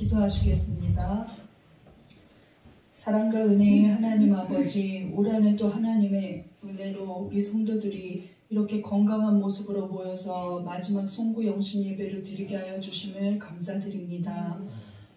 기도하시겠습니다. 사랑과 은혜의 하나님 아버지, 올 한해도 하나님의 은혜로 우리 성도들이 이렇게 건강한 모습으로 모여서 마지막 송구 영신 예배를 드리게 하여 주심을 감사드립니다.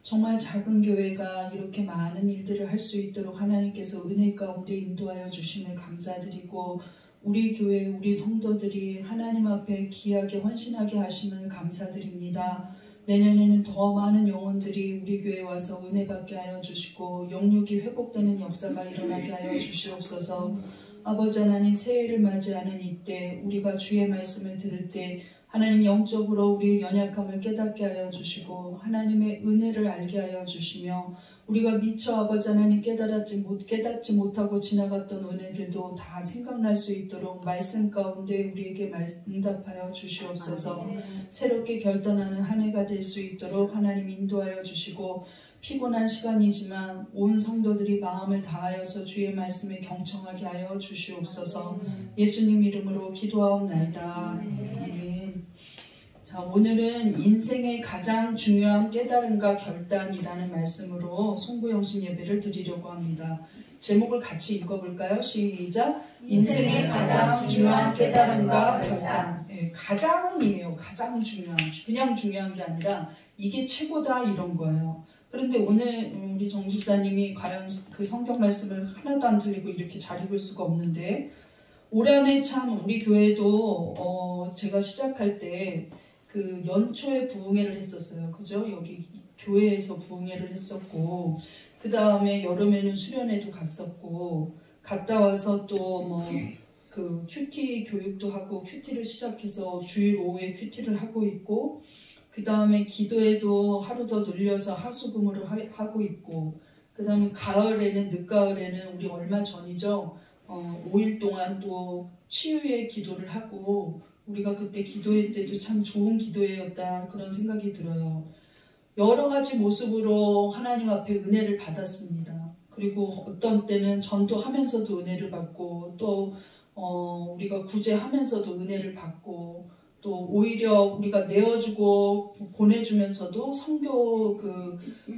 정말 작은 교회가 이렇게 많은 일들을 할 수 있도록 하나님께서 은혜 가운데 인도하여 주심을 감사드리고, 우리 교회 우리 성도들이 하나님 앞에 귀하게 헌신하게 하심을 감사드립니다. 내년에는 더 많은 영혼들이 우리 교회에 와서 은혜 받게 하여 주시고 영육이 회복되는 역사가 일어나게 하여 주시옵소서. 아버지 하나님, 새해를 맞이하는 이때 우리가 주의 말씀을 들을 때 하나님 영적으로 우리의 연약함을 깨닫게 하여 주시고 하나님의 은혜를 알게 하여 주시며, 우리가 미처 아버지 하나님 깨닫지 못하고 지나갔던 은혜들도 다 생각날 수 있도록 말씀 가운데 우리에게 응답하여 주시옵소서. 새롭게 결단하는 한 해가 될 수 있도록 하나님 인도하여 주시고, 피곤한 시간이지만 온 성도들이 마음을 다하여서 주의 말씀에 경청하게 하여 주시옵소서. 예수님 이름으로 기도하옵나이다. 아멘. 자, 오늘은 인생의 가장 중요한 깨달음과 결단이라는 말씀으로 송구영신 예배를 드리려고 합니다. 제목을 같이 읽어볼까요? 시작! 인생의 가장 중요한 깨달음과 결단. 네, 가장이에요. 가장 중요한. 그냥 중요한 게 아니라 이게 최고다, 이런 거예요. 그런데 오늘 우리 정 집사님이 과연 그 성경 말씀을 하나도 안 틀리고 이렇게 잘 읽을 수가 없는데, 올 한해 참 우리 교회도 제가 시작할 때 그 연초에 부흥회를 했었어요. 그죠? 여기 교회에서 부흥회를 했었고, 그 다음에 여름에는 수련회도 갔었고, 갔다 와서 또 뭐 그 큐티 교육도 하고 큐티를 시작해서 주일 오후에 큐티를 하고 있고, 그 다음에 기도에도 하루 더 늘려서 하수금으로 하고 있고, 그 다음에 가을에는 늦가을에는 우리 얼마 전이죠. 5일 동안 또 치유의 기도를 하고, 우리가 그때 기도회 때도 참 좋은 기도회였다, 그런 생각이 들어요. 여러 가지 모습으로 하나님 앞에 은혜를 받았습니다. 그리고 어떤 때는 전도하면서도 은혜를 받고, 또 우리가 구제하면서도 은혜를 받고, 또 오히려 우리가 내어주고 보내주면서도 선교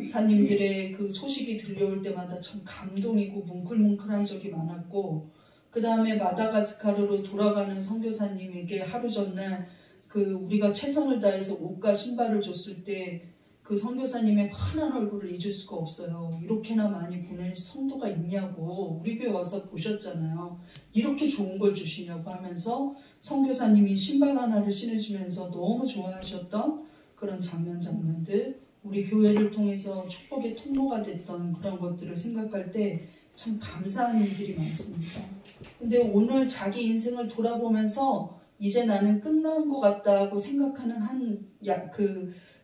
사님들의 그 소식이 들려올 때마다 참 감동이고 뭉클뭉클한 적이 많았고, 그 다음에 마다가스카르로 돌아가는 선교사님에게 하루 전날 우리가 최선을 다해서 옷과 신발을 줬을 때 그 선교사님의 환한 얼굴을 잊을 수가 없어요. 이렇게나 많이 보낸 성도가 있냐고, 우리 교회 와서 보셨잖아요. 이렇게 좋은 걸 주시냐고 하면서 선교사님이 신발 하나를 신으시면서 너무 좋아하셨던 그런 장면들, 우리 교회를 통해서 축복의 통로가 됐던 그런 것들을 생각할 때 참 감사한 일들이 많습니다. 근데 오늘 자기 인생을 돌아보면서 이제 나는 끝난 것 같다고 생각하는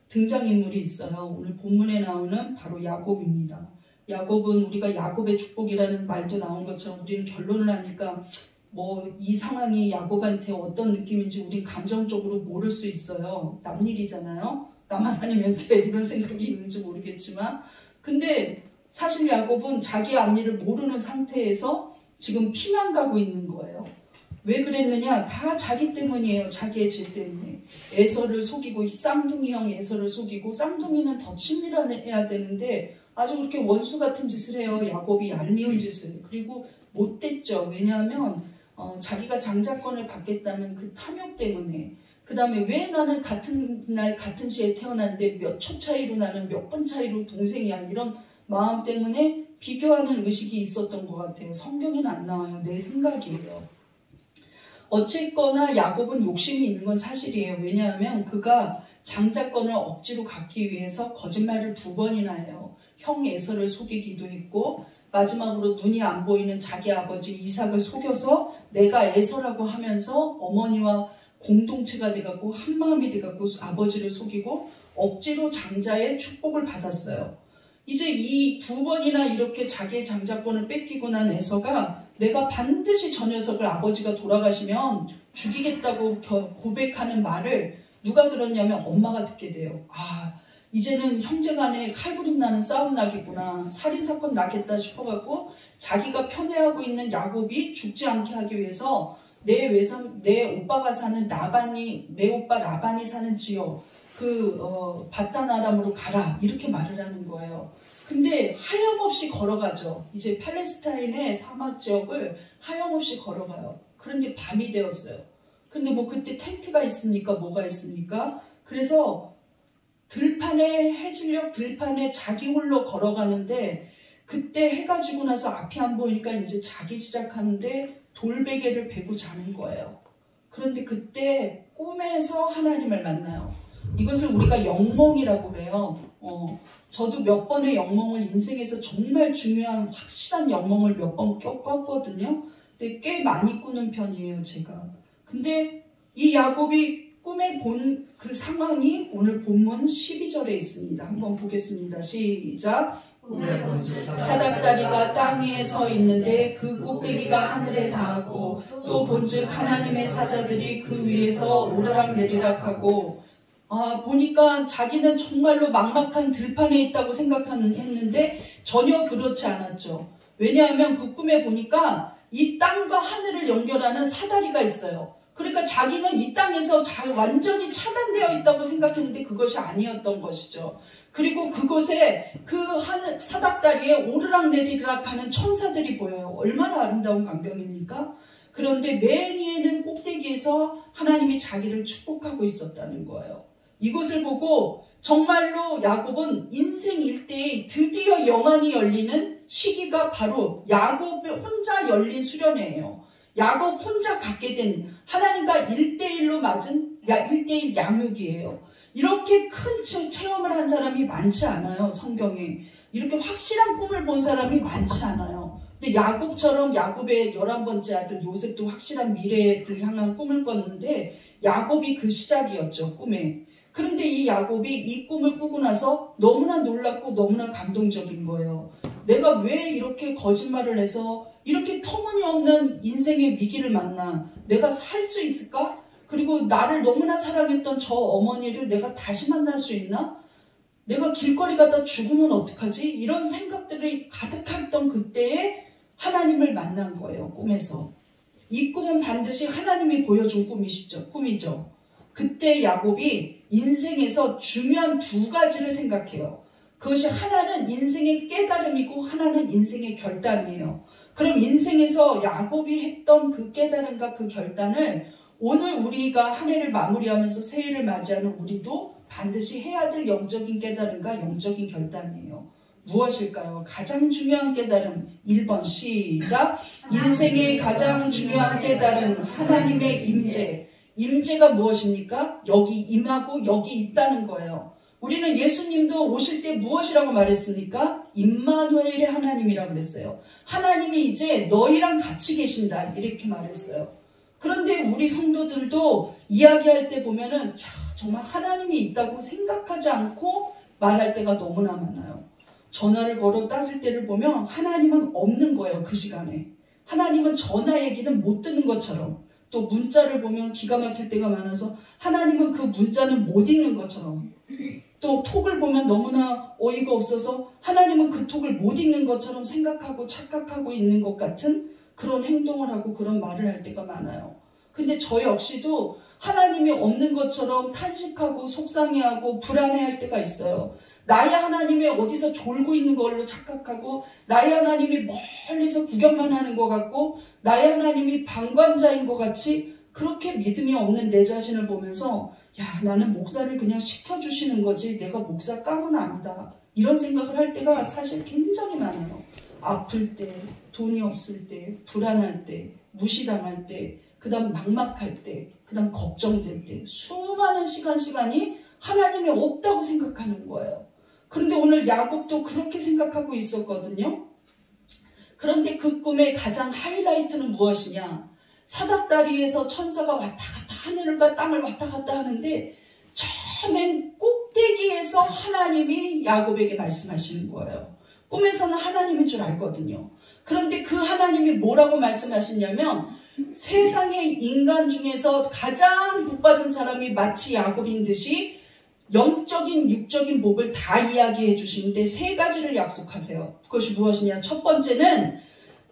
등장인물이 있어요. 오늘 본문에 나오는 바로 야곱입니다. 야곱은 우리가 야곱의 축복이라는 말도 나온 것처럼 우리는 결론을 하니까 뭐 이 상황이 야곱한테 어떤 느낌인지 우린 감정적으로 모를 수 있어요. 남일이잖아요. 나만 아니면 돼, 이런 생각이 있는지 모르겠지만, 근데 사실 야곱은 자기 앞일을 모르는 상태에서 지금 피난 가고 있는 거예요. 왜 그랬느냐? 다 자기 때문이에요. 자기의 죄 때문에. 에서를 속이고, 쌍둥이 형 에서를 속이고, 쌍둥이는 더 친밀해야 되는데 아주 그렇게 원수 같은 짓을 해요. 야곱이 얄미운 짓을. 그리고 못됐죠. 왜냐하면 자기가 장자권을 받겠다는 그 탐욕 때문에. 그 다음에 왜 나는 같은 날 같은 시에 태어났는데 몇 초 차이로, 나는 몇 분 차이로 동생이야, 이런 마음 때문에 비교하는 의식이 있었던 것 같아요. 성경에는 안 나와요. 내 생각이에요. 어쨌거나 야곱은 욕심이 있는 건 사실이에요. 왜냐하면 그가 장자권을 억지로 갖기 위해서 거짓말을 2번이나 해요. 형 에서를 속이기도 했고, 마지막으로 눈이 안 보이는 자기 아버지 이삭을 속여서 내가 에서라고 하면서 어머니와 공동체가 돼갖고 한마음이 돼갖고 아버지를 속이고 억지로 장자의 축복을 받았어요. 이제 이 2번이나 이렇게 자기의 장자권을 뺏기고 난 에서가 내가 반드시 저 녀석을 아버지가 돌아가시면 죽이겠다고 고백하는 말을 누가 들었냐면 엄마가 듣게 돼요. 아, 이제는 형제간에 칼부림 나는 싸움 나겠구나, 살인사건 나겠다 싶어갖고 자기가 편애하고 있는 야곱이 죽지 않게 하기 위해서 내 오빠가 사는 내 오빠 라반이 사는 지역, 바단 아람으로 가라 이렇게 말을 하는 거예요. 근데 하염없이 걸어가죠. 이제 팔레스타인의 사막 지역을 하염없이 걸어가요. 그런데 밤이 되었어요. 근데 뭐 그때 텐트가 있습니까? 뭐가 있습니까? 그래서 해질녘 들판에 자기 홀로 걸어가는데 그때 해가 지고 나서 앞이 안 보이니까 이제 자기 시작하는데 돌베개를 베고 자는 거예요. 그런데 그때 꿈에서 하나님을 만나요. 이것을 우리가 영몽이라고 해요. 저도 몇 번의 영몽을 인생에서 정말 중요한 확실한 영몽을 몇 번 꿨거든요. 근데 꽤 많이 꾸는 편이에요, 제가. 근데 이 야곱이 꿈에 본 그 상황이 오늘 본문 12절에 있습니다. 한번 보겠습니다. 시작. 사닥다리가 땅 위에 서 있는데 그 꼭대기가 하늘에 닿았고 또 본즉 하나님의 사자들이 그 위에서 오르락내리락 하고 보니까 자기는 정말로 막막한 들판에 있다고 생각했는데 전혀 그렇지 않았죠. 왜냐하면 그 꿈에 보니까 이 땅과 하늘을 연결하는 사다리가 있어요. 그러니까 자기는 이 땅에서 완전히 차단되어 있다고 생각했는데 그것이 아니었던 것이죠. 그리고 그곳에 그 사닥다리에 오르락내리락 하는 천사들이 보여요. 얼마나 아름다운 광경입니까? 그런데 맨 위에는 꼭대기에서 하나님이 자기를 축복하고 있었다는 거예요. 이것을 보고 정말로 야곱은 인생 일대에 드디어 영안이 열리는 시기가 바로 야곱 혼자 열린 수련회예요. 야곱 혼자 갖게 된 하나님과 1대1로 맞은 1대1 양육이에요. 이렇게 큰 체험을 한 사람이 많지 않아요. 성경에 이렇게 확실한 꿈을 본 사람이 많지 않아요. 근데 야곱처럼 야곱의 11번째 아들 요셉도 확실한 미래를 향한 꿈을 꿨는데 야곱이 그 시작이었죠. 꿈에. 그런데 이 야곱이 이 꿈을 꾸고 나서 너무나 놀랍고 너무나 감동적인 거예요. 내가 왜 이렇게 거짓말을 해서 이렇게 터무니없는 인생의 위기를 만나? 내가 살 수 있을까? 그리고 나를 너무나 사랑했던 저 어머니를 내가 다시 만날 수 있나? 내가 길거리 가다 죽으면 어떡하지? 이런 생각들이 가득했던 그때에 하나님을 만난 거예요. 꿈에서. 이 꿈은 반드시 하나님이 보여준 꿈이죠. 그때 야곱이 인생에서 중요한 두 가지를 생각해요. 그것이 하나는 인생의 깨달음이고 하나는 인생의 결단이에요. 그럼 인생에서 야곱이 했던 그 깨달음과 그 결단을 오늘 우리가 한 해를 마무리하면서 새해를 맞이하는 우리도 반드시 해야 될 영적인 깨달음과 영적인 결단이에요. 무엇일까요? 가장 중요한 깨달음 1번 시작. 인생의 가장 중요한 깨달음 하나님의 임재. 임재가 무엇입니까? 여기 임하고 여기 있다는 거예요. 우리는 예수님도 오실 때 무엇이라고 말했습니까? 임마누엘의 하나님이라고 그랬어요. 하나님이 이제 너희랑 같이 계신다 이렇게 말했어요. 그런데 우리 성도들도 이야기할 때 보면은 정말 하나님이 있다고 생각하지 않고 말할 때가 너무나 많아요. 전화를 걸어 따질 때를 보면 하나님은 없는 거예요. 그 시간에. 하나님은 전화 얘기는 못 듣는 것처럼. 또 문자를 보면 기가 막힐 때가 많아서 하나님은 그 문자는 못 읽는 것처럼. 또 톡을 보면 너무나 어이가 없어서 하나님은 그 톡을 못 읽는 것처럼 생각하고 착각하고 있는 것 같은 그런 행동을 하고 그런 말을 할 때가 많아요. 근데 저 역시도 하나님이 없는 것처럼 탄식하고 속상해하고 불안해할 때가 있어요. 나의 하나님이 어디서 졸고 있는 걸로 착각하고 나의 하나님이 멀리서 구경만 하는 것 같고 나의 하나님이 방관자인 것 같이 그렇게 믿음이 없는 내 자신을 보면서 나는 목사를 그냥 시켜주시는 거지 내가 목사 감은 아니다. 이런 생각을 할 때가 사실 굉장히 많아요. 아플 때, 돈이 없을 때, 불안할 때, 무시당할 때, 그 다음 막막할 때, 그 다음 걱정될 때 수많은 시간이 하나님이 없다고 생각하는 거예요. 그런데 오늘 야곱도 그렇게 생각하고 있었거든요. 그런데 그 꿈의 가장 하이라이트는 무엇이냐? 사닥다리에서 천사가 왔다 갔다 하늘과 땅을 왔다 갔다 하는데 저 맨 꼭대기에서 하나님이 야곱에게 말씀하시는 거예요. 꿈에서는 하나님인 줄 알거든요. 그런데 그 하나님이 뭐라고 말씀하시냐면 세상의 인간 중에서 가장 복받은 사람이 마치 야곱인 듯이 영적인 육적인 복을 다 이야기해 주시는데 세 가지를 약속하세요. 그것이 무엇이냐? 첫 번째는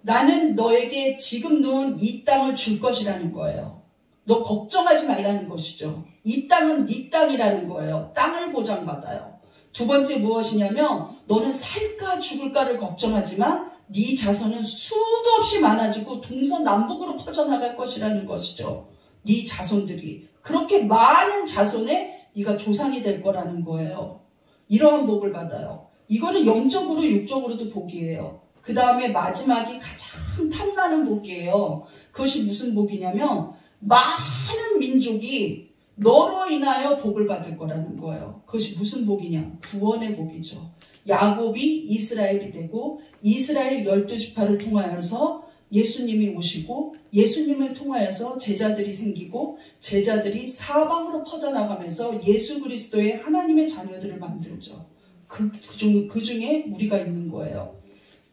나는 너에게 지금 누운 이 땅을 줄 것이라는 거예요. 너 걱정하지 말라는 것이죠. 이 땅은 네 땅이라는 거예요. 땅을 보장받아요. 두 번째 무엇이냐면 너는 살까 죽을까를 걱정하지만 네 자손은 수도 없이 많아지고 동서남북으로 퍼져나갈 것이라는 것이죠. 네 자손들이. 그렇게 많은 자손의 네가 조상이 될 거라는 거예요. 이러한 복을 받아요. 이거는 영적으로 육적으로도 복이에요. 그 다음에 마지막이 가장 탐나는 복이에요. 그것이 무슨 복이냐면 많은 민족이 너로 인하여 복을 받을 거라는 거예요. 그것이 무슨 복이냐? 구원의 복이죠. 야곱이 이스라엘이 되고 이스라엘 12지파를 통하여서 예수님이 오시고 예수님을 통하여서 제자들이 생기고 제자들이 사방으로 퍼져나가면서 예수 그리스도의 하나님의 자녀들을 만들죠. 그 중에 우리가 있는 거예요.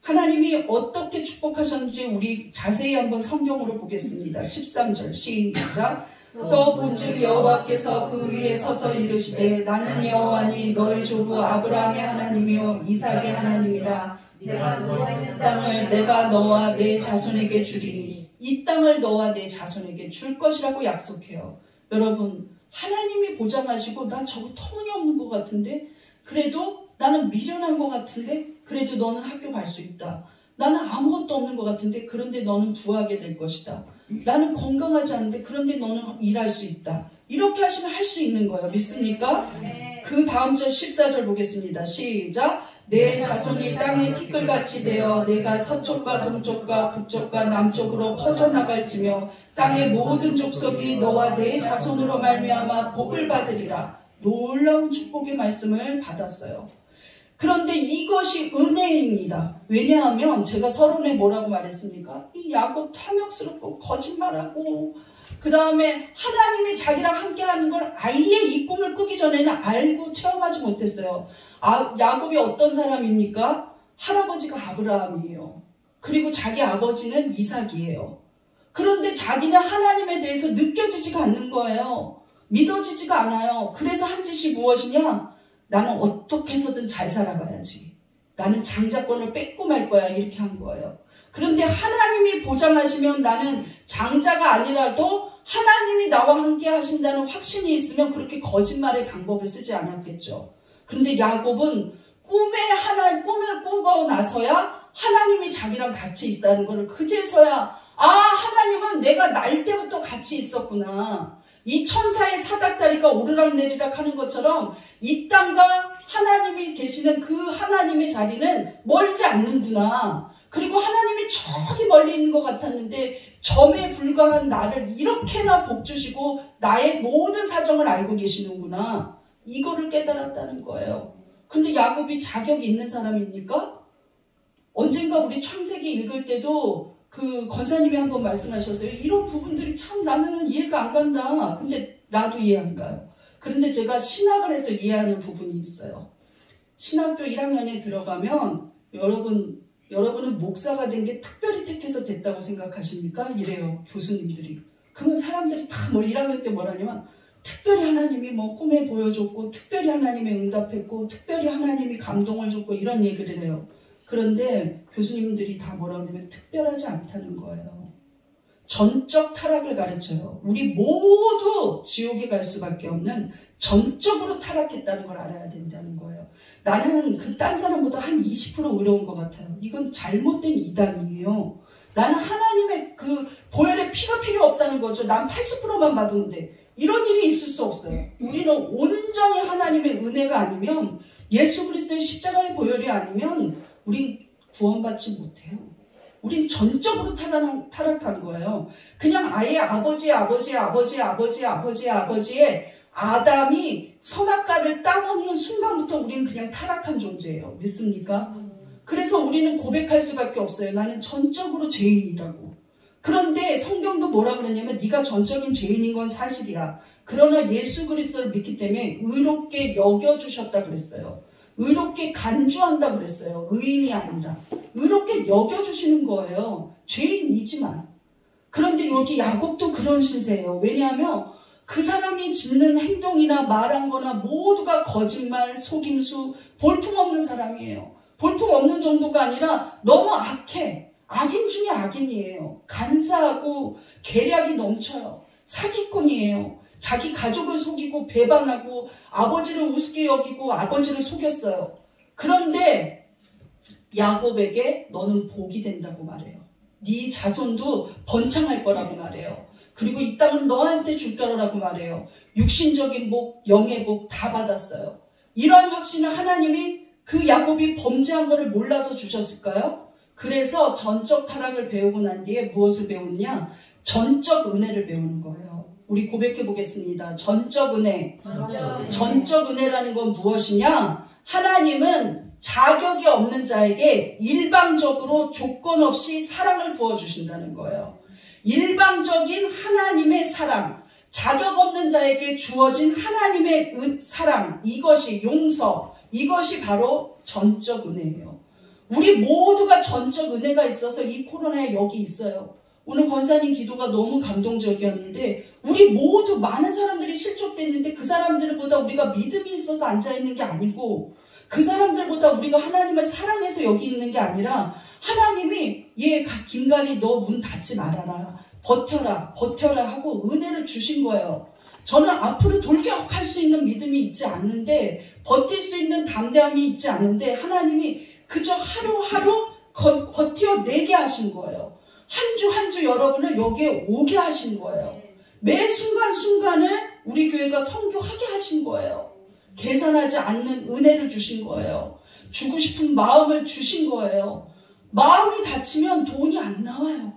하나님이 어떻게 축복하셨는지 우리 자세히 한번 성경으로 보겠습니다. 13절 시작. 또 본즉 여호와께서 그 위에 서서 이르시되 나는 여호와니 너희 조부 아브라함의 하나님이요 이삭의 하나님이라. 내가 누워있는 땅을 내가 너와 내 자손에게 주리니 이 땅을 너와 내 자손에게 줄 것이라고 약속해요. 여러분 하나님이 보장하시고 나 저거 터무니없는 것 같은데 그래도 나는 미련한 것 같은데 그래도 너는 학교 갈 수 있다. 나는 아무것도 없는 것 같은데 그런데 너는 부하게 될 것이다. 나는 건강하지 않은데 그런데 너는 일할 수 있다. 이렇게 하시면 할 수 있는 거예요. 믿습니까? 그 다음 절 14절 보겠습니다. 시작. 내 자손이 땅의 티끌같이 되어 내가 서쪽과 동쪽과 북쪽과 남쪽으로 퍼져나갈지며 땅의 모든 족속이 너와 내 자손으로 말미암아 복을 받으리라. 놀라운 축복의 말씀을 받았어요. 그런데 이것이 은혜입니다. 왜냐하면 제가 서론에 뭐라고 말했습니까? 이 야곱 탐욕스럽고 거짓말하고 그 다음에 하나님이 자기랑 함께하는 걸 아예 이 꿈을 꾸기 전에는 알고 체험하지 못했어요. 야곱이 어떤 사람입니까? 할아버지가 아브라함이에요. 그리고 자기 아버지는 이삭이에요. 그런데 자기는 하나님에 대해서 느껴지지가 않는 거예요. 믿어지지가 않아요. 그래서 한 짓이 무엇이냐? 나는 어떻게 해서든 잘 살아가야지. 나는 장자권을 뺏고 말 거야. 이렇게 한 거예요. 그런데 하나님이 보장하시면 나는 장자가 아니라도 하나님이 나와 함께 하신다는 확신이 있으면 그렇게 거짓말의 방법을 쓰지 않았겠죠. 그런데 야곱은 꿈을 꾸고 나서야 하나님이 자기랑 같이 있다는 것을 그제서야 하나님은 내가 날 때부터 같이 있었구나. 이 천사의 사닥다리가 오르락내리락 하는 것처럼 이 땅과 하나님이 계시는 그 하나님의 자리는 멀지 않는구나. 그리고 하나님이 저기 멀리 있는 것 같았는데 점에 불과한 나를 이렇게나 복주시고 나의 모든 사정을 알고 계시는구나. 이거를 깨달았다는 거예요. 근데 야곱이 자격이 있는 사람입니까? 언젠가 우리 창세기 읽을 때도 그 권사님이 한번 말씀하셨어요. 이런 부분들이 참 나는 이해가 안 간다. 근데 나도 이해 안 가요. 그런데 제가 신학을 해서 이해하는 부분이 있어요. 신학교 1학년에 들어가면 여러분은 목사가 된 게 특별히 택해서 됐다고 생각하십니까? 이래요. 교수님들이. 그러면 사람들이 다 1학년 때 뭐라냐면 특별히 하나님이 꿈에 보여줬고 특별히 하나님이 응답했고 특별히 하나님이 감동을 줬고 이런 얘기를 해요. 그런데 교수님들이 다 뭐라고 하냐면 특별하지 않다는 거예요. 전적 타락을 가르쳐요. 우리 모두 지옥에 갈 수밖에 없는 전적으로 타락했다는 걸 알아야 된다는 거예요. 나는 그 딴 사람보다 한 20% 의로운 것 같아요. 이건 잘못된 이단이에요. 나는 하나님의 그 보혈의 피가 필요 없다는 거죠. 난 80%만 받으는데 이런 일이 있을 수 없어요. 우리는 온전히 하나님의 은혜가 아니면 예수 그리스도의 십자가의 보혈이 아니면 우린 구원받지 못해요. 우린 전적으로 타락한 거예요. 그냥 아예 아버지의 아담이 선악과를 따먹는 순간부터 우리는 그냥 타락한 존재예요. 믿습니까? 그래서 우리는 고백할 수밖에 없어요. 나는 전적으로 죄인이라고. 그런데 성경도 뭐라 그랬냐면 네가 전적인 죄인인 건 사실이야. 그러나 예수 그리스도를 믿기 때문에 의롭게 여겨주셨다 그랬어요. 의롭게 간주한다 그랬어요. 의인이 아니라 의롭게 여겨주시는 거예요. 죄인이지만. 그런데 여기 야곱도 그런 신세예요. 왜냐하면 그 사람이 짓는 행동이나 말한 거나 모두가 거짓말, 속임수, 볼품없는 사람이에요. 볼품없는 정도가 아니라 너무 악해. 악인 중에 악인이에요. 간사하고 계략이 넘쳐요. 사기꾼이에요. 자기 가족을 속이고 배반하고 아버지를 우습게 여기고 아버지를 속였어요. 그런데 야곱에게 너는 복이 된다고 말해요. 네 자손도 번창할 거라고 말해요. 그리고 이 땅은 너한테 줄 거라고 말해요. 육신적인 복, 영의 복 다 받았어요. 이러한 확신을 하나님이 그 야곱이 범죄한 것을 몰라서 주셨을까요? 그래서 전적 타락을 배우고 난 뒤에 무엇을 배웠냐? 전적 은혜를 배우는 거예요. 우리 고백해 보겠습니다. 전적 은혜. 전적 은혜라는 건 무엇이냐? 하나님은 자격이 없는 자에게 일방적으로 조건 없이 사랑을 부어주신다는 거예요. 일방적인 하나님의 사랑, 자격 없는 자에게 주어진 하나님의 사랑, 이것이 용서, 이것이 바로 전적 은혜예요. 우리 모두가 전적 은혜가 있어서 이 코로나에 여기 있어요. 오늘 권사님 기도가 너무 감동적이었는데 우리 모두 많은 사람들이 실족됐는데 그 사람들보다 우리가 믿음이 있어서 앉아있는 게 아니고 그 사람들보다 우리가 하나님을 사랑해서 여기 있는 게 아니라 하나님이 김가리 너 문 닫지 말아라. 버텨라 하고 은혜를 주신 거예요. 저는 앞으로 돌격할 수 있는 믿음이 있지 않는데 버틸 수 있는 담대함이 있지 않은데 하나님이 그저 하루하루 버텨내게 하신 거예요. 한 주 한 주 여러분을 여기에 오게 하신 거예요. 매 순간순간을 우리 교회가 선교하게 하신 거예요. 계산하지 않는 은혜를 주신 거예요. 주고 싶은 마음을 주신 거예요. 마음이 다치면 돈이 안 나와요.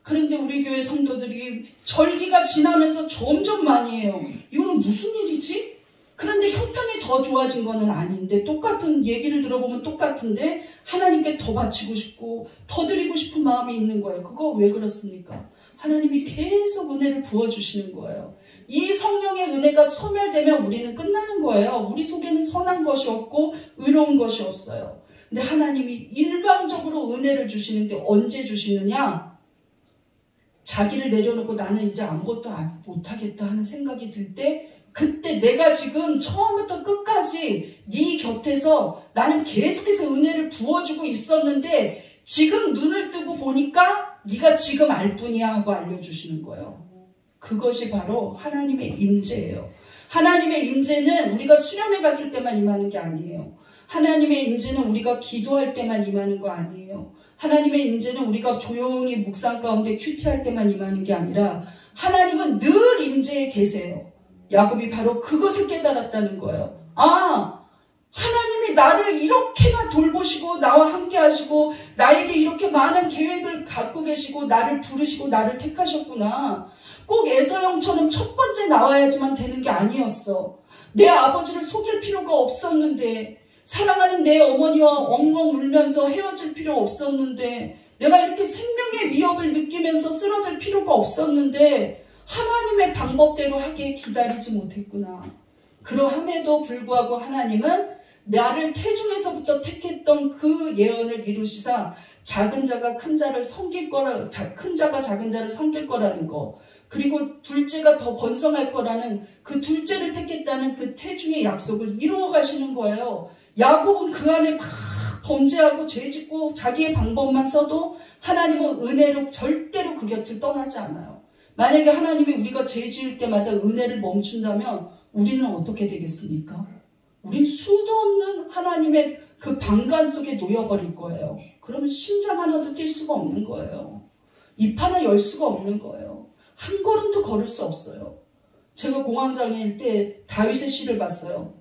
그런데 우리 교회 성도들이 절기가 지나면서 점점 많이 해요. 이거는 무슨 일이지? 그런데 형편이 더 좋아진 거는 아닌데 똑같은 얘기를 들어보면 똑같은데 하나님께 더 바치고 싶고 더 드리고 싶은 마음이 있는 거예요. 그거 왜 그렇습니까? 하나님이 계속 은혜를 부어주시는 거예요. 이 성령의 은혜가 소멸되면 우리는 끝나는 거예요. 우리 속에는 선한 것이 없고 의로운 것이 없어요. 근데 하나님이 일방적으로 은혜를 주시는데 언제 주시느냐? 자기를 내려놓고 나는 이제 아무것도 못하겠다 하는 생각이 들 때 그때 내가 지금 처음부터 끝까지 네 곁에서 나는 계속해서 은혜를 부어주고 있었는데 지금 눈을 뜨고 보니까 네가 지금 알 뿐이야 하고 알려주시는 거예요. 그것이 바로 하나님의 임재예요. 하나님의 임재는 우리가 수련회 갔을 때만 임하는 게 아니에요. 하나님의 임재는 우리가 기도할 때만 임하는 거 아니에요. 하나님의 임재는 우리가 조용히 묵상 가운데 큐티할 때만 임하는 게 아니라 하나님은 늘 임재에 계세요. 야곱이 바로 그것을 깨달았다는 거예요. 하나님이 나를 이렇게나 돌보시고 나와 함께 하시고 나에게 이렇게 많은 계획을 갖고 계시고 나를 부르시고 나를 택하셨구나. 꼭 에서형처럼 첫 번째 나와야지만 되는 게 아니었어. 내 아버지를 속일 필요가 없었는데 사랑하는 내 어머니와 엉엉 울면서 헤어질 필요 없었는데 내가 이렇게 생명의 위협을 느끼면서 쓰러질 필요가 없었는데 하나님의 방법대로 하기에 기다리지 못했구나. 그러함에도 불구하고 하나님은 나를 태중에서부터 택했던 그 예언을 이루시사 작은 자가 큰 자를 섬길 거라, 큰 자가 작은 자를 섬길 거라는 거, 그리고 둘째가 더 번성할 거라는 그 둘째를 택했다는 그 태중의 약속을 이루어 가시는 거예요. 야곱은 그 안에 막 범죄하고 죄짓고 자기의 방법만 써도 하나님은 은혜로 절대로 그 곁을 떠나지 않아요. 만약에 하나님이 우리가 죄 지을 때마다 은혜를 멈춘다면 우리는 어떻게 되겠습니까? 우린 수도 없는 하나님의 그 방간 속에 놓여버릴 거예요. 그러면 심장 하나도 뛸 수가 없는 거예요. 입 하나 열 수가 없는 거예요. 한 걸음도 걸을 수 없어요. 제가 공황장애일 때 다윗의 시를 봤어요.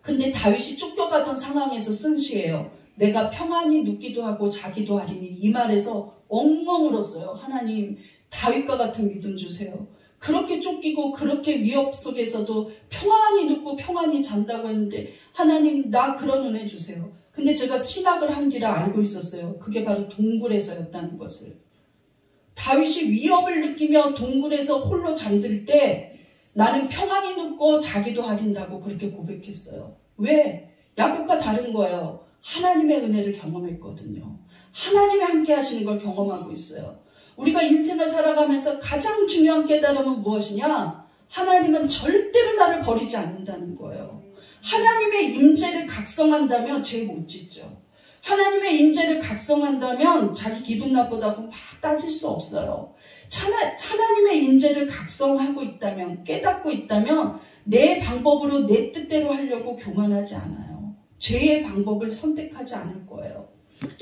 근데 다윗이 쫓겨가던 상황에서 쓴 시예요. 내가 평안히 눕기도 하고 자기도 하리니, 이 말에서 엉엉 울었어요. 하나님, 다윗과 같은 믿음 주세요. 그렇게 쫓기고 그렇게 위협 속에서도 평안히 눕고 평안히 잔다고 했는데 하나님, 나 그런 은혜 주세요. 근데 제가 신학을 한 뒤라 알고 있었어요. 그게 바로 동굴에서였다는 것을. 다윗이 위협을 느끼며 동굴에서 홀로 잠들 때 나는 평안히 눕고 자기도 하린다고 그렇게 고백했어요. 왜? 야곱과 다른 거예요. 하나님의 은혜를 경험했거든요. 하나님이 함께 하시는 걸 경험하고 있어요. 우리가 인생을 살아가면서 가장 중요한 깨달음은 무엇이냐? 하나님은 절대로 나를 버리지 않는다는 거예요. 하나님의 임재를 각성한다면 죄 못 짓죠. 하나님의 임재를 각성한다면 자기 기분 나쁘다고 막 따질 수 없어요. 하나님의 임재를 각성하고 있다면, 깨닫고 있다면 내 방법으로 내 뜻대로 하려고 교만하지 않아요. 죄의 방법을 선택하지 않을 거예요.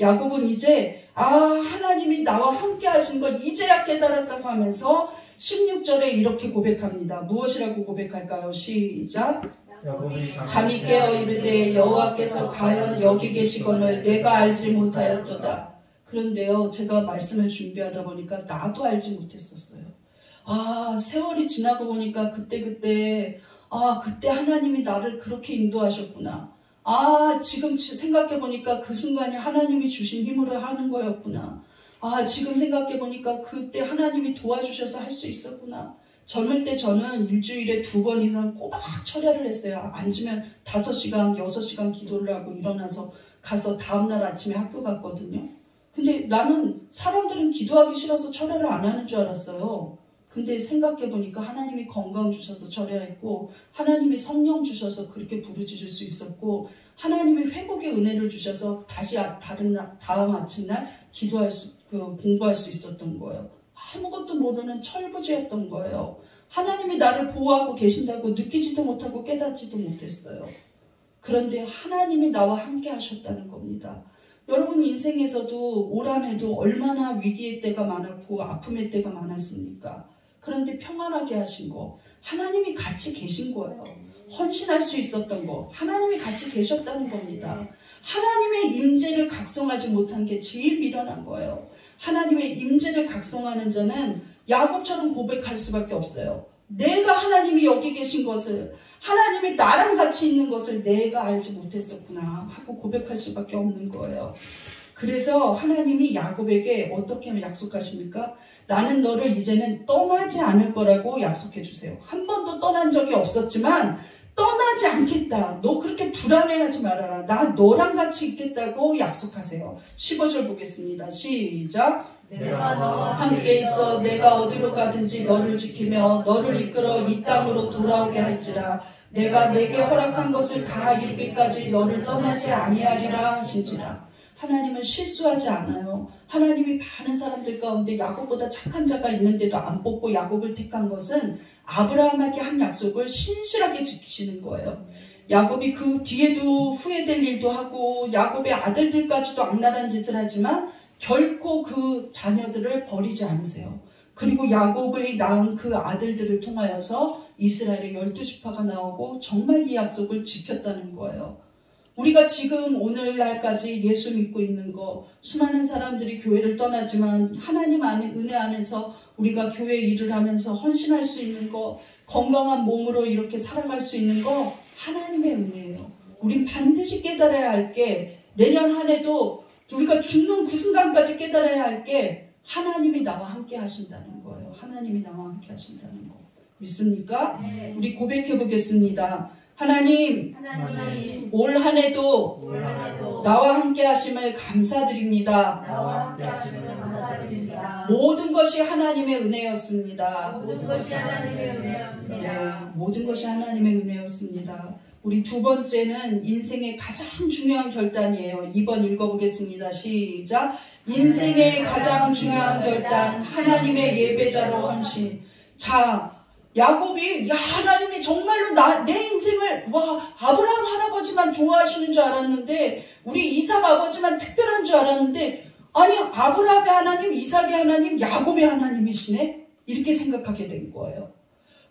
야곱은 이제 하나님이 나와 함께 하신 걸 이제야 깨달았다고 하면서 16절에 이렇게 고백합니다. 무엇이라고 고백할까요? 시작. 잠이 깨어 이르되 여호와께서 과연 여기 계시거늘 내가 알지 못하였도다. 그런데요, 제가 말씀을 준비하다 보니까 나도 알지 못했었어요. 세월이 지나고 보니까 그때 하나님이 나를 그렇게 인도하셨구나. 지금 생각해보니까 그 순간이 하나님이 주신 힘으로 하는 거였구나. 지금 생각해보니까 그때 하나님이 도와주셔서 할 수 있었구나. 젊을 때 저는 일주일에 2번 이상 꼬박 철야를 했어요. 앉으면 5시간, 6시간 기도를 하고 일어나서 가서 다음날 아침에 학교 갔거든요. 근데 나는 사람들은 기도하기 싫어서 철야를 안 하는 줄 알았어요. 근데 생각해보니까 하나님이 건강 주셔서 철야했고, 하나님이 성령 주셔서 그렇게 부르짖을 수 있었고, 하나님이 회복의 은혜를 주셔서 다시 다음 아침날 공부할 수 있었던 거예요. 아무것도 모르는 철부지였던 거예요. 하나님이 나를 보호하고 계신다고 느끼지도 못하고 깨닫지도 못했어요. 그런데 하나님이 나와 함께 하셨다는 겁니다. 여러분 인생에서도 올 한 해도 얼마나 위기의 때가 많았고 아픔의 때가 많았습니까? 그런데 평안하게 하신 거, 하나님이 같이 계신 거예요. 헌신할 수 있었던 거, 하나님이 같이 계셨다는 겁니다. 하나님의 임재를 각성하지 못한 게 제일 미련한 거예요. 하나님의 임재를 각성하는 자는 야곱처럼 고백할 수밖에 없어요. 내가 하나님이 여기 계신 것을, 하나님이 나랑 같이 있는 것을 내가 알지 못했었구나 하고 고백할 수밖에 없는 거예요. 그래서 하나님이 야곱에게 어떻게 하면 약속하십니까? 나는 너를 이제는 떠나지 않을 거라고 약속해 주세요. 한 번도 떠난 적이 없었지만 떠나지 않겠다. 너 그렇게 불안해하지 말아라. 나 너랑 같이 있겠다고 약속하세요. 15절 보겠습니다. 시작. 내가 너와 함께 있어 내가 어디로 가든지 너를 지키며 너를 이끌어 이 땅으로 돌아오게 할지라. 내가 내게 허락한 것을 다 이루기까지 너를 떠나지 아니하리라 하신지라. 하나님은 실수하지 않아요. 하나님이 많은 사람들 가운데 야곱보다 착한 자가 있는데도 안 뽑고 야곱을 택한 것은 아브라함에게 한 약속을 신실하게 지키시는 거예요. 야곱이 그 뒤에도 후회될 일도 하고 야곱의 아들들까지도 악랄한 짓을 하지만 결코 그 자녀들을 버리지 않으세요. 그리고 야곱을 낳은 그 아들들을 통하여서 이스라엘의 12지파가 나오고 정말 이 약속을 지켰다는 거예요. 우리가 지금 오늘날까지 예수 믿고 있는 거, 수많은 사람들이 교회를 떠나지만 하나님 안에 은혜 안에서 우리가 교회 일을 하면서 헌신할 수 있는 거, 건강한 몸으로 이렇게 살아갈 수 있는 거 하나님의 은혜예요. 우린 반드시 깨달아야 할 게, 내년 한 해도 우리가 죽는 그 순간까지 깨달아야 할 게 하나님이 나와 함께 하신다는 거예요. 하나님이 나와 함께 하신다는 거. 믿습니까? 네. 우리 고백해 보겠습니다. 하나님, 올 한 해도 나와 함께 하심을 감사드립니다. 나와 함께 하심을 감사드립니다. 모든 것이 하나님의 은혜였습니다. 모든 것이 하나님의 은혜였습니다. 네, 모든 것이 하나님의 은혜였습니다. 우리 두 번째는 인생의 가장 중요한 결단이에요. 2번 읽어보겠습니다. 시작. 인생의 가장 중요한 결단, 하나님의 예배자로 헌신. 자, 야곱이 하나님이 정말로 내 인생을 아브라함 할아버지만 좋아하시는 줄 알았는데, 우리 이삭 아버지만 특별한 줄 알았는데, 아니 아브라함의 하나님, 이삭의 하나님, 야곱의 하나님이시네? 이렇게 생각하게 된 거예요.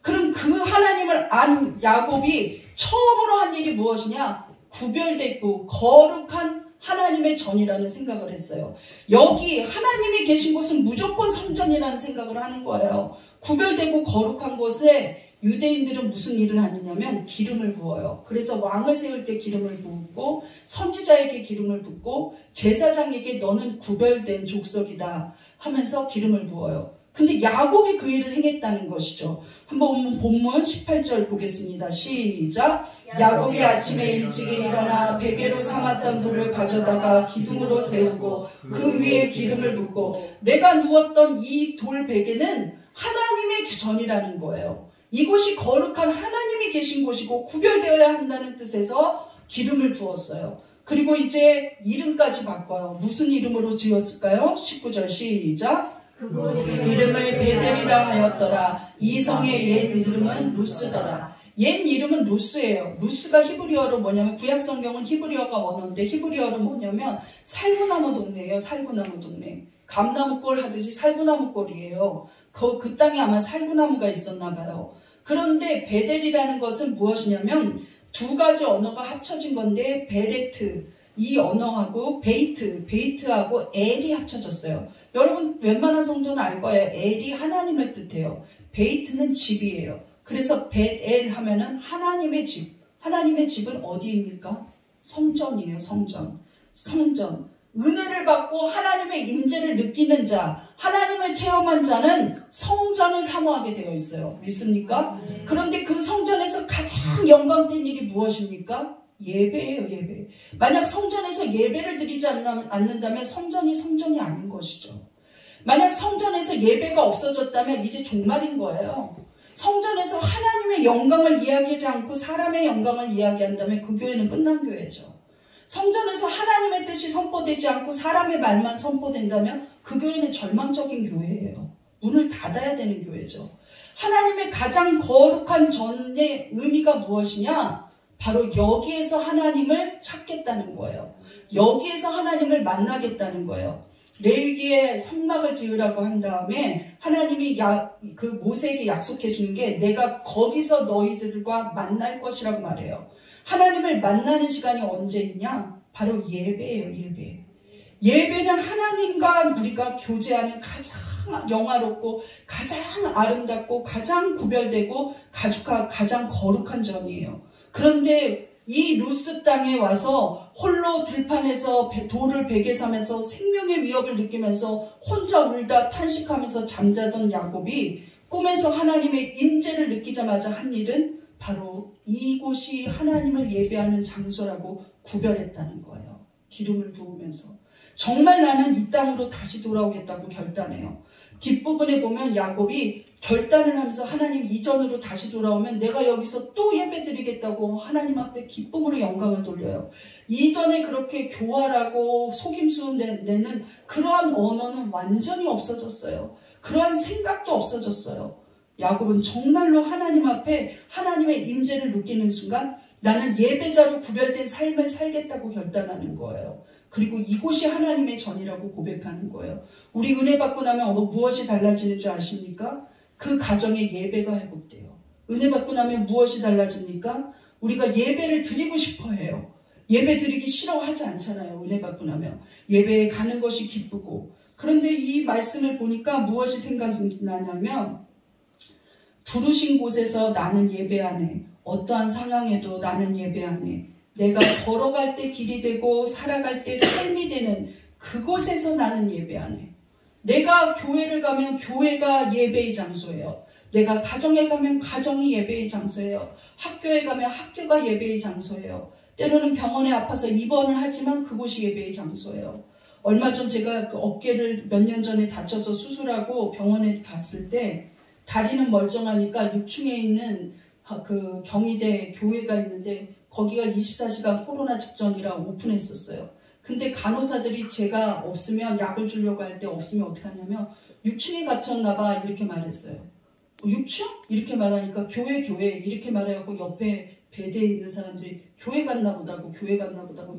그럼 그 하나님을 안 야곱이 처음으로 한 일이 무엇이냐? 구별됐고 거룩한 하나님의 전이라는 생각을 했어요. 여기 하나님이 계신 곳은 무조건 성전이라는 생각을 하는 거예요. 구별되고 거룩한 곳에 유대인들은 무슨 일을 하느냐면 기름을 부어요. 그래서 왕을 세울 때 기름을 부고, 선지자에게 기름을 붓고, 제사장에게 너는 구별된 족속이다 하면서 기름을 부어요. 근데 야곱이 그 일을 행했다는 것이죠. 한번 본문 18절 보겠습니다. 시작. 야곱이 아침에 일찍 일어나 베개로 삼았던 돌을 가져다가 기둥으로 세우고 그 위에 기름을 붓고, 내가 누웠던 이 돌 베개는 하나님의 전이라는 거예요. 이곳이 거룩한 하나님이 계신 곳이고 구별되어야 한다는 뜻에서 기름을 부었어요. 그리고 이제 이름까지 바꿔요. 무슨 이름으로 지었을까요? 19절 시작. 이름을 베델이라 하였더라. 이 성의 옛 이름은 루스더라. 옛 이름은 루스예요. 루스가 히브리어로 뭐냐면 구약 성경은 히브리어가 원어인데 히브리어로 뭐냐면 살구나무 동네예요. 살구나무 동네. 감나무골 하듯이 살구나무골이에요. 그 땅에 아마 살구나무가 있었나 봐요. 그런데 베델이라는 것은 무엇이냐면 두 가지 언어가 합쳐진 건데 베레트 이 언어하고 베이트하고 엘이 합쳐졌어요. 여러분 웬만한 성도는 알 거예요. 엘이 하나님을 뜻해요. 베이트는 집이에요. 그래서 벳엘 하면은 하나님의 집. 하나님의 집은 어디입니까? 성전이에요. 성전. 은혜를 받고 하나님의 임재를 느끼는 자, 하나님을 체험한 자는 성전을 사모하게 되어 있어요. 믿습니까? 그런데 그 성전에서 가장 영광된 일이 무엇입니까? 예배예요. 예배. 만약 성전에서 예배를 드리지 않는다면 성전이 아닌 것이죠. 만약 성전에서 예배가 없어졌다면 이제 종말인 거예요. 성전에서 하나님의 영광을 이야기하지 않고 사람의 영광을 이야기한다면 그 교회는 끝난 교회죠. 성전에서 하나님의 뜻이 선포되지 않고 사람의 말만 선포된다면 그 교회는 절망적인 교회예요. 문을 닫아야 되는 교회죠. 하나님의 가장 거룩한 전의 의미가 무엇이냐? 바로 여기에서 하나님을 찾겠다는 거예요. 여기에서 하나님을 만나겠다는 거예요. 레위기에 성막을 지으라고 한 다음에 하나님이 그 모세에게 약속해 주는 게 내가 거기서 너희들과 만날 것이라고 말해요. 하나님을 만나는 시간이 언제 있냐? 바로 예배예요. 예배는 하나님과 우리가 교제하는 가장 영화롭고 가장 아름답고 가장 구별되고 가장 거룩한 전이에요. 그런데 이 루스 땅에 와서 홀로 들판에서 돌을 베개 삼면서 생명의 위협을 느끼면서 혼자 울다 탄식하면서 잠자던 야곱이 꿈에서 하나님의 임재를 느끼자마자 한 일은 바로 이곳이 하나님을 예배하는 장소라고 구별했다는 거예요. 기름을 부으면서 정말 나는 이 땅으로 다시 돌아오겠다고 결단해요. 뒷부분에 보면 야곱이 결단을 하면서 하나님 이전으로 다시 돌아오면 내가 여기서 또 예배 드리겠다고 하나님 앞에 기쁨으로 영광을 돌려요. 이전에 그렇게 교활하고 속임수 내는 그러한 언어는 완전히 없어졌어요. 그러한 생각도 없어졌어요. 야곱은 정말로 하나님 앞에 하나님의 임재를 느끼는 순간 나는 예배자로 구별된 삶을 살겠다고 결단하는 거예요. 그리고 이곳이 하나님의 전이라고 고백하는 거예요. 우리 은혜 받고 나면 무엇이 달라지는 줄 아십니까? 그 가정에 예배가 회복돼요. 은혜 받고 나면 무엇이 달라집니까? 우리가 예배를 드리고 싶어 해요. 예배 드리기 싫어하지 않잖아요. 은혜 받고 나면. 예배에 가는 것이 기쁘고. 그런데 이 말씀을 보니까 무엇이 생각이 나냐면 부르신 곳에서 나는 예배하네. 어떠한 상황에도 나는 예배하네. 내가 걸어갈 때 길이 되고 살아갈 때 삶이 되는 그곳에서 나는 예배하네. 내가 교회를 가면 교회가 예배의 장소예요. 내가 가정에 가면 가정이 예배의 장소예요. 학교에 가면 학교가 예배의 장소예요. 때로는 병원에 아파서 입원을 하지만 그곳이 예배의 장소예요. 얼마 전 제가 그 어깨를 몇 년 전에 다쳐서 수술하고 병원에 갔을 때 다리는 멀쩡하니까 6층에 있는 그 경희대 교회가 있는데 거기가 24시간 코로나 직전이라 오픈했었어요. 근데 간호사들이 제가 없으면 약을 주려고 할 때 없으면 어떻게 하냐면 6층에 갇혔나 봐 이렇게 말했어요. 6층? 이렇게 말하니까 교회 이렇게 말하고 옆에 베드에 있는 사람들이 교회 갔나 보다고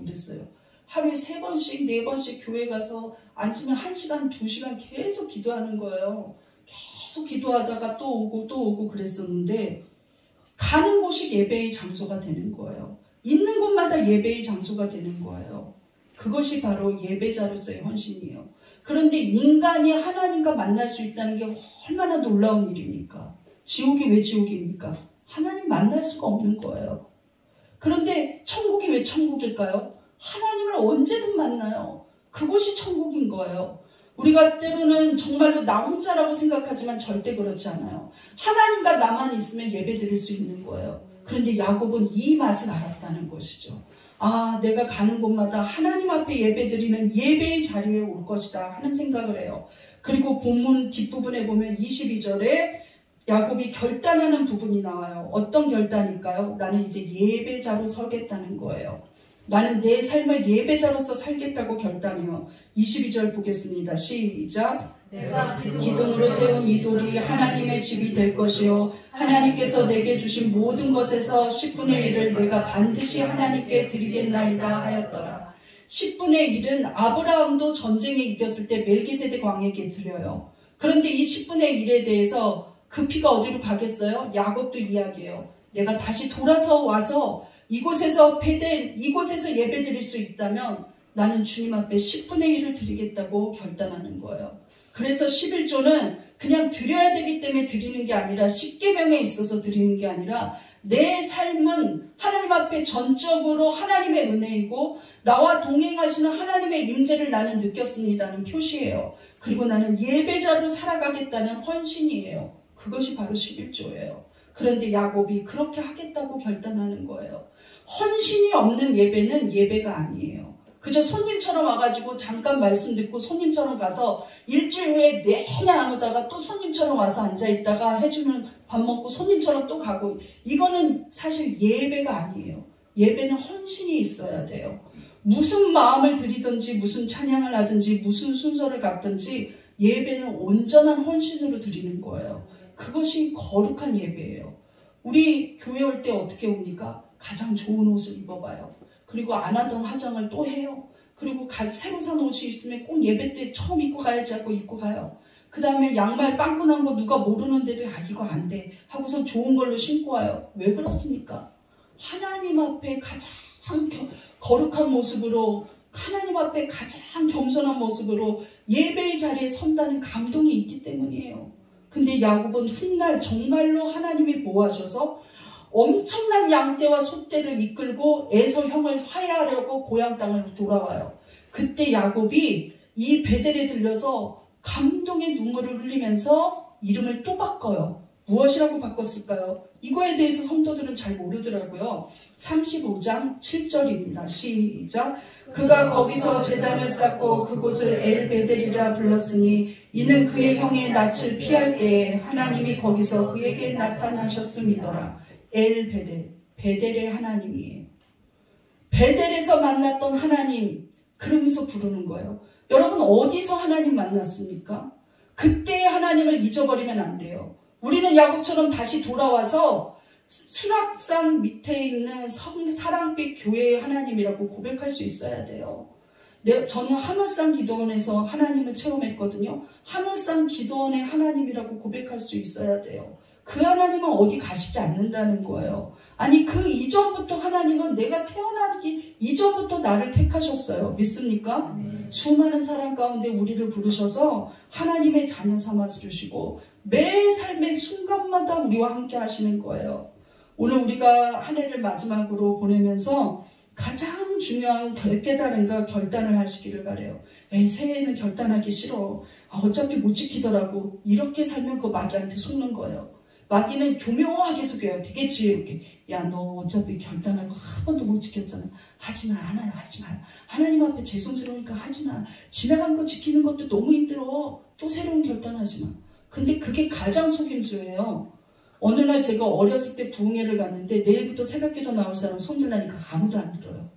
이랬어요. 하루에 3번씩 4번씩 교회 가서 앉으면 1시간 2시간 계속 기도하는 거예요. 계속 기도하다가 또 오고 그랬었는데 가는 곳이 예배의 장소가 되는 거예요. 있는 곳마다 예배의 장소가 되는 거예요. 그것이 바로 예배자로서의 헌신이에요. 그런데 인간이 하나님과 만날 수 있다는 게 얼마나 놀라운 일입니까? 지옥이 왜 지옥입니까? 하나님 만날 수가 없는 거예요. 그런데 천국이 왜 천국일까요? 하나님을 언제든 만나요. 그것이 천국인 거예요. 우리가 때로는 정말로 나 혼자라고 생각하지만 절대 그렇지 않아요. 하나님과 나만 있으면 예배 드릴 수 있는 거예요. 그런데 야곱은 이 맛을 알았다는 것이죠. 아, 내가 가는 곳마다 하나님 앞에 예배 드리는 예배의 자리에 올 것이다 하는 생각을 해요. 그리고 본문 뒷부분에 보면 22절에 야곱이 결단하는 부분이 나와요. 어떤 결단일까요? 나는 이제 예배자로 서겠다는 거예요. 나는 내 삶을 예배자로서 살겠다고 결단해요. 22절 보겠습니다. 시작. 내가 기둥으로 세운 이 돌이 하나님의 집이 될 것이요 하나님께서 내게 주신 모든 것에서 10분의 1을 내가 반드시 하나님께 드리겠나이다 하였더라. 10분의 1은 아브라함도 전쟁에 이겼을 때 멜기세덱 왕에게 드려요. 그런데 이 10분의 1에 대해서 그 피가 어디로 가겠어요? 야곱도 이야기해요. 내가 다시 돌아서 와서 이곳에서 예배 드릴 수 있다면 나는 주님 앞에 10분의 1을 드리겠다고 결단하는 거예요. 그래서 11조는 그냥 드려야 되기 때문에 드리는 게 아니라 십계명에 있어서 드리는 게 아니라 내 삶은 하나님 앞에 전적으로 하나님의 은혜이고 나와 동행하시는 하나님의 임재를 나는 느꼈습니다는 표시예요. 그리고 나는 예배자로 살아가겠다는 헌신이에요. 그것이 바로 11조예요. 그런데 야곱이 그렇게 하겠다고 결단하는 거예요. 헌신이 없는 예배는 예배가 아니에요. 그저 손님처럼 와가지고 잠깐 말씀 듣고 손님처럼 가서 일주일 후에 내내 안 오다가 또 손님처럼 와서 앉아있다가 해주면 밥 먹고 손님처럼 또 가고, 이거는 사실 예배가 아니에요. 예배는 헌신이 있어야 돼요. 무슨 마음을 들이든지 무슨 찬양을 하든지 무슨 순서를 갖든지 예배는 온전한 헌신으로 드리는 거예요. 그것이 거룩한 예배예요. 우리 교회 올 때 어떻게 옵니까? 가장 좋은 옷을 입어봐요. 그리고 안 하던 화장을 또 해요. 그리고 새로 산 옷이 있으면 꼭 예배 때 처음 입고 가야지 하고 입고 가요. 그 다음에 양말 빵꾸난 거 누가 모르는데도 이거 안 돼 하고선 좋은 걸로 신고 와요. 왜 그렇습니까? 하나님 앞에 가장 거룩한 모습으로, 하나님 앞에 가장 겸손한 모습으로 예배의 자리에 선다는 감동이 있기 때문이에요. 근데 야곱은 훗날 정말로 하나님이 보호하셔서 엄청난 양떼와 소떼를 이끌고 에서 형을 화해하려고 고향 땅을 돌아와요. 그때 야곱이 이 베델에 들려서 감동의 눈물을 흘리면서 이름을 또 바꿔요. 무엇이라고 바꿨을까요? 이거에 대해서 성도들은 잘 모르더라고요. 35장 7절입니다. 시작. 그가 거기서 제단을 쌓고 그곳을 엘베델이라 불렀으니 이는 그의 형의 낯을 피할 때에 하나님이 거기서 그에게 나타나셨음이더라. 엘베델, 베델의 하나님이에요. 베델에서 만났던 하나님, 그러면서 부르는 거예요. 여러분 어디서 하나님 만났습니까? 그때의 하나님을 잊어버리면 안 돼요. 우리는 야곱처럼 다시 돌아와서 수락산 밑에 있는 사랑빛 교회의 하나님이라고 고백할 수 있어야 돼요. 저는 하늘산 기도원에서 하나님을 체험했거든요. 하늘산 기도원의 하나님이라고 고백할 수 있어야 돼요. 그 하나님은 어디 가시지 않는다는 거예요. 아니 그 이전부터 하나님은 내가 태어나기 이전부터 나를 택하셨어요. 믿습니까? 수많은 사람 가운데 우리를 부르셔서 하나님의 자녀 삼아서 주시고 매 삶의 순간마다 우리와 함께 하시는 거예요. 오늘 우리가 한 해를 마지막으로 보내면서 가장 중요한 깨달음과 결단을 하시기를 바라요. 새해에는 결단하기 싫어. 어차피 못 지키더라고. 이렇게 살면 그 마귀한테 속는 거예요. 마귀는 교묘하게 속여요. 되게 지혜롭게. 야, 너 어차피 결단하고 한 번도 못 지켰잖아. 하지마, 하나야, 하지마. 하나님 앞에 죄송스러우니까 하지마. 지나간 거 지키는 것도 너무 힘들어. 또 새로운 결단하지마. 근데 그게 가장 속임수예요. 어느 날 제가 어렸을 때 부흥회를 갔는데 내일부터 새벽기도 나올 사람 손들라니까 아무도 안 들어요.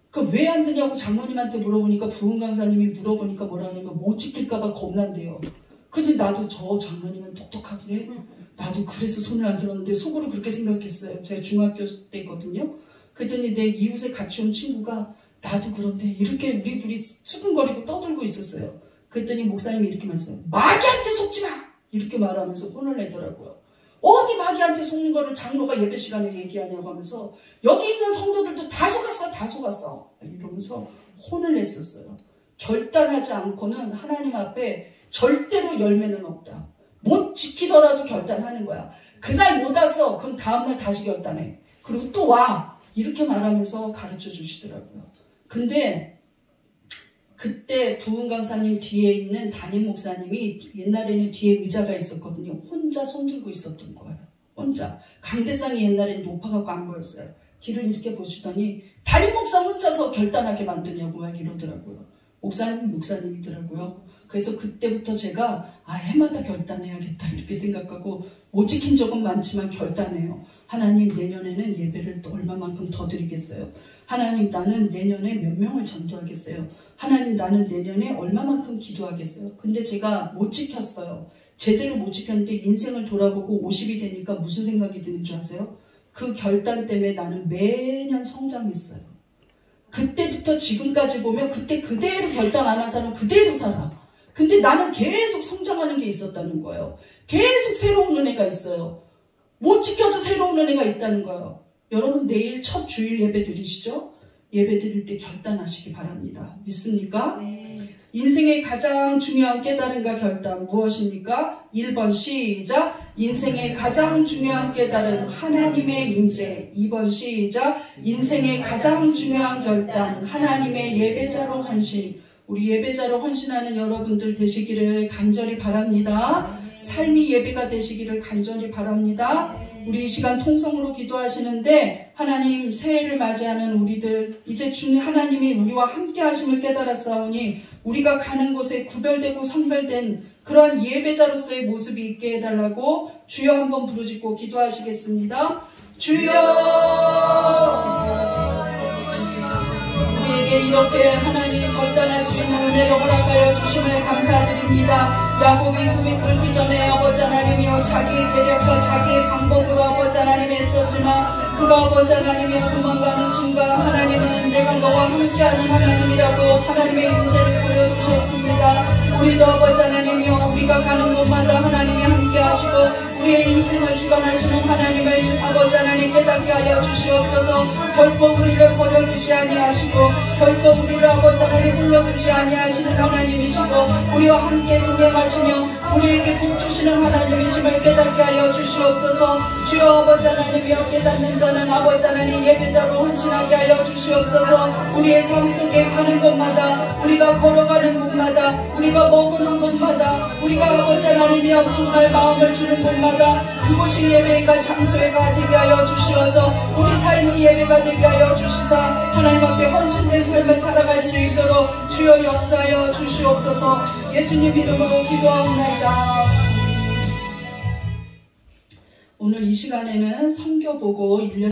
그러니까 왜 안 드냐고 장로님한테 물어보니까 부흥 강사님이 물어보니까 뭐라 하냐면 못 지킬까봐 겁난대요. 근데 나도 저 장로님은 똑똑하게 나도 그래서 손을 안 들었는데 속으로 그렇게 생각했어요. 제가 중학교 때거든요. 그랬더니 내 이웃에 같이 온 친구가 나도 그런데 이렇게 우리 둘이 수근거리고 떠들고 있었어요. 그랬더니 목사님이 이렇게 말했어요. 마귀한테 속지 마! 이렇게 말하면서 혼을 내더라고요. 어디 마귀한테 속는 거를 장로가 예배 시간에 얘기하냐고 하면서 여기 있는 성도들도 다 속았어, 다 속았어. 이러면서 혼을 냈었어요. 결단하지 않고는 하나님 앞에 절대로 열매는 없다. 못 지키더라도 결단하는 거야. 그날 못 왔어. 그럼 다음날 다시 결단해. 그리고 또 와. 이렇게 말하면서 가르쳐 주시더라고요. 근데 그때 부흥 강사님 뒤에 있는 담임 목사님이 옛날에는 뒤에 의자가 있었거든요. 혼자 손 들고 있었던 거예요. 혼자. 강대상이 옛날에는 높아갖고 안 보였어요. 뒤를 이렇게 보시더니 담임 목사 혼자서 결단하게 만드냐고 막 이러더라고요. 목사님이더라고요. 그래서 그때부터 제가 해마다 결단해야겠다 이렇게 생각하고 못 지킨 적은 많지만 결단해요. 하나님 내년에는 예배를 또 얼마만큼 더 드리겠어요? 하나님 나는 내년에 몇 명을 전도하겠어요? 하나님 나는 내년에 얼마만큼 기도하겠어요? 근데 제가 못 지켰어요. 제대로 못 지켰는데 인생을 돌아보고 50이 되니까 무슨 생각이 드는 줄 아세요? 그 결단 때문에 나는 매년 성장했어요. 그때부터 지금까지 보면 그때 그대로 결단 안 한 사람은 그대로 살아. 근데 나는 계속 성장하는 게 있었다는 거예요. 계속 새로운 은혜가 있어요. 못 지켜도 새로운 은혜가 있다는 거예요. 여러분 내일 첫 주일 예배 드리시죠? 예배 드릴 때 결단하시기 바랍니다. 믿습니까? 네. 인생의 가장 중요한 깨달음과 결단 무엇입니까? 1번 시작. 인생의 가장 중요한 깨달음 하나님의 임재. 2번 시작. 인생의 가장 중요한 결단 하나님의 예배자로 헌신. 우리 예배자로 헌신하는 여러분들 되시기를 간절히 바랍니다. 삶이 예배가 되시기를 간절히 바랍니다. 우리 이 시간 통성으로 기도하시는데 하나님 새해를 맞이하는 우리들 이제 하나님이 우리와 함께 하심을 깨달았사오니 우리가 가는 곳에 구별되고 성별된 그러한 예배자로서의 모습이 있게 해달라고 주여 한번 부르짖고 기도하시겠습니다. 주여 우리에게 이렇게 하나님 결단할 수 있는 은혜를 허락하여 주심을 감사드립니다. 야곱이 꿈이 꿀기 전에 아버지 하나님이여 자기의 계략과 자기의 방법으로 아버지 하나님 했었지만 그가 아버지 하나님이여 도망가는 순간 하나님은 내가 너와 함께하는 하나님이라고 하나님의 임재를 보여주셨습니다. 우리도 아버지 하나님이여 우리가 가는 곳마다 하나님이 함께하시고 우리의 인생을 주관하시는 하나님을 아버지 하나님 깨닫게 하여 주시옵소서. 결코 우리를 버려두지 아니하시고 결코 우리를 아버지 하나님 흘려두지 아니하시는 하나님이시고 우리와 함께 동행하시며 우리에게 복 주시는 하나님이심을 깨닫게 하여 주시옵소서. 주여 아버지 하나님이여 깨닫는 자는 아버지 하나님 예배자로 헌신하게 하여 주시옵소서. 우리의 삶 속에 가는 곳마다 우리가 걸어가는 곳마다 우리가 머무는 곳마다 우리가 아버지 하나님이여 정말 마음을 주는 곳마다 그곳이 예배가 장소가 되게 하여 주시어서 우리 삶이 예배가 되게 하여 주시사 하나님 앞에 헌신된 삶을 살아갈 수 있도록 주여 역사하여 주시옵소서. 예수님 이름으로 기도하옵나이다. 오늘 이 시간에는 성경 보고 1년